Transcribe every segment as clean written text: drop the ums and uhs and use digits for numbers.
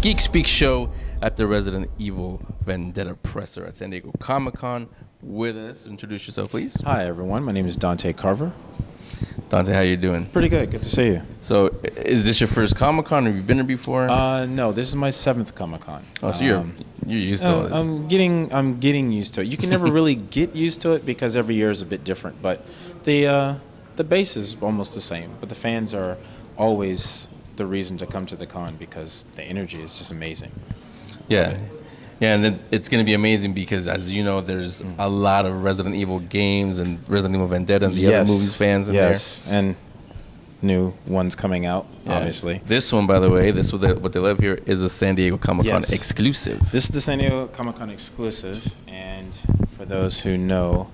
Geek Speak show at the Resident Evil Vendetta presser at San Diego Comic-Con. With us, introduce yourself, please. Hi, everyone. My name is Dante Carver. Dante, how you doing? Pretty good. Good to see you. So, is this your first Comic-Con? Have you been there before? No, this is my 7th Comic-Con. Oh, so you're used to all this. I'm getting used to it. You can never really get used to it because every year is a bit different. But the base is almost the same. But the fans are always the reason to come to the con because the energy is just amazing. Yeah. Yeah, and then it's going to be amazing because, as you know, there's a lot of Resident Evil games and Resident Evil Vendetta and the other movies fans in there. Yes, and new ones coming out, obviously. This one, by the way, what they love here is a San Diego Comic-Con exclusive. This is the San Diego Comic-Con exclusive, and for those who know,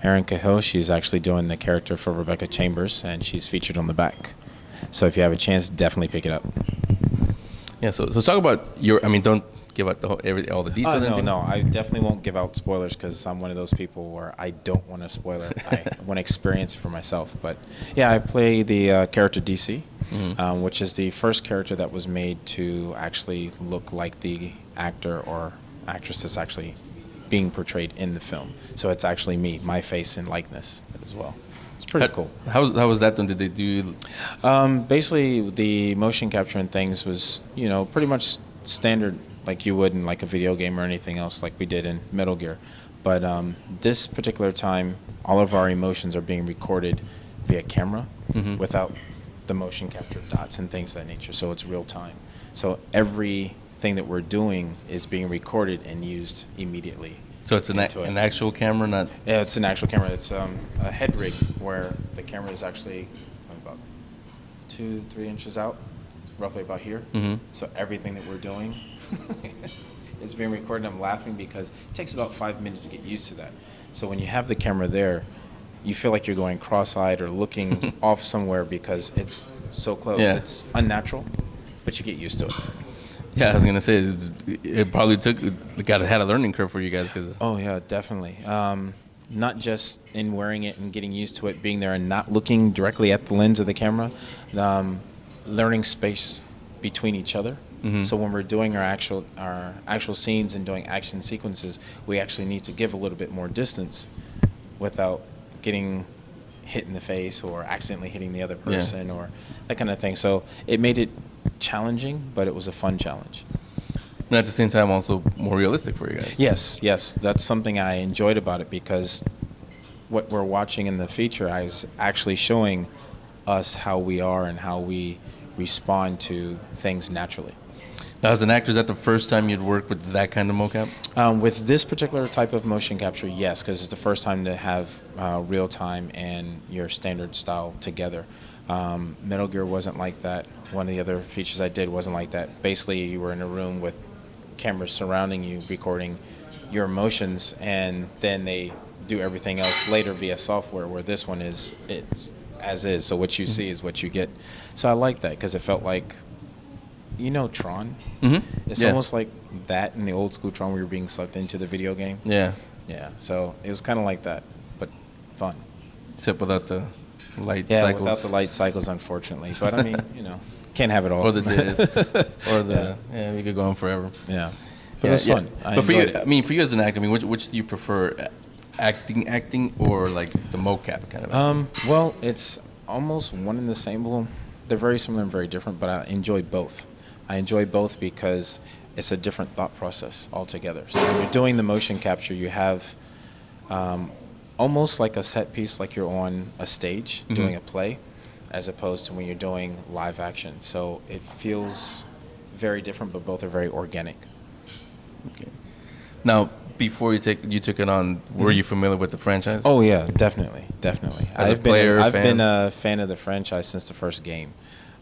Erin Cahill, she's actually doing the character for Rebecca Chambers, and she's featured on the back. So if you have a chance, definitely pick it up. Yeah, so talk about don't give out all the details. No, I definitely won't give out spoilers because I'm one of those people where I don't want to spoil it. I want to experience it for myself. But yeah, I play the character DC, which is the first character that was made to actually look like the actor or actress that's actually being portrayed in the film. So it's actually me, my face and likeness as well. It's pretty cool. How was that done? Did they do? Basically, the motion capture and things was, pretty much standard like you would in like a video game or anything else like we did in Metal Gear. But this particular time, all of our emotions are being recorded via camera without the motion capture dots and things of that nature. So it's real time. So everything that we're doing is being recorded and used immediately. So it's an actual camera, not? Yeah, it's an actual camera. It's a head rig where the camera is actually about 2-3 inches out, roughly about here. So everything that we're doing is being recorded. I'm laughing because it takes about 5 minutes to get used to that. So when you have the camera there, you feel like you're going cross-eyed or looking off somewhere because it's so close. Yeah. It's unnatural, but you get used to it. Yeah, I was gonna say it probably had a learning curve for you guys because. Oh yeah, definitely. Not just in wearing it and getting used to it, being there and not looking directly at the lens of the camera, learning space between each other. So when we're doing our actual scenes and doing action sequences, we actually need to give a little bit more distance without getting hit in the face or accidentally hitting the other person or that kind of thing. So it made it challenging, but it was a fun challenge. And at the same time, also more realistic for you guys. Yes, that's something I enjoyed about it because what we're watching in the feature is actually showing us how we are and how we respond to things naturally. Now, as an actor, is that the first time you'd work with that kind of mocap? With this particular type of motion capture, yes, because it's the first time to have real time and your standard style together. Metal Gear wasn't like that. One of the other features I did wasn't like that. Basically, you were in a room with cameras surrounding you, recording your emotions, and then they do everything else later via software, where this one it's as is. So what you see is what you get. So I like that because it felt like, Tron? It's almost like that in the old school Tron where you're being sucked into the video game. Yeah. Yeah, so it was kind of like that, but fun. Except without the light cycles. Yeah, without the light cycles, unfortunately. But I mean, can't have it all. Or the discs. Or we could go on forever. Yeah. But it was fun. But for you as an actor, which do you prefer, acting or like the mocap kind of? Well, it's almost one and the same. Well, they're very similar and very different, but I enjoy both. I enjoy both because it's a different thought process altogether. So when you're doing the motion capture, you have almost like a set piece, like you're on a stage doing a play, as opposed to when you're doing live action. So it feels very different, but both are very organic. Okay. Now, before you took it on, were you familiar with the franchise? Oh yeah, definitely. I've been a fan of the franchise since the first game,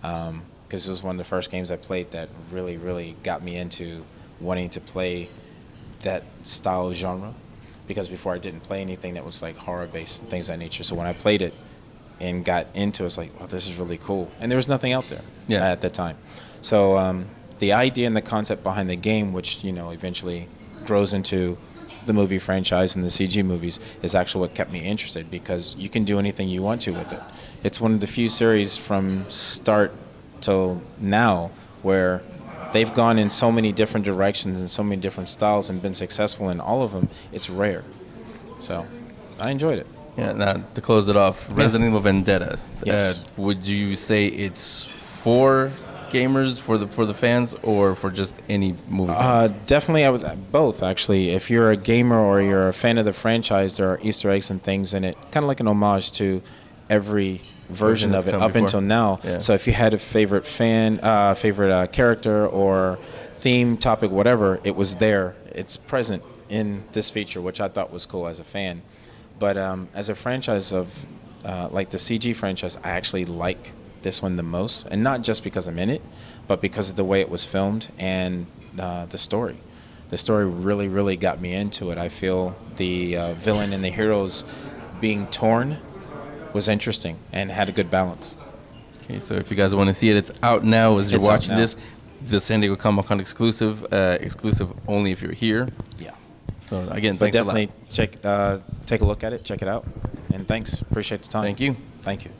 because it was one of the first games I played that really, really got me into wanting to play that style genre. Because before I didn't play anything that was like horror-based and things of that nature. So when I played it and got into it, I was like, wow, this is really cool. And there was nothing out there at that time. So the idea and the concept behind the game, which eventually grows into the movie franchise and the CG movies, is actually what kept me interested because you can do anything you want to with it. It's one of the few series from start till now where they've gone in so many different directions and so many different styles and been successful in all of them. It's rare. So I enjoyed it. Yeah. Now to close it off, Resident Evil Vendetta. Yes. Would you say it's for gamers, for the fans, or for just any movie fan? Definitely, I would both actually. If you're a gamer or you're a fan of the franchise, there are Easter eggs and things in it, kind of like an homage to every version of it up until now. Yeah. So if you had a favorite character or theme, topic, whatever, it was there. It's present in this feature, which I thought was cool as a fan. But as a franchise of like the CG franchise, I actually like this one the most, and not just because I'm in it, but because of the way it was filmed and the story. The story really, really got me into it. I feel the villain and the heroes being torn was interesting and had a good balance. Okay, so if you guys want to see it, it's out now as you're It's out watching now. this. The San Diego Comic-Con exclusive only if you're here. Yeah. So again, But thanks a lot. definitely take a look at it, check it out, and thanks. Appreciate the time. Thank you. Thank you.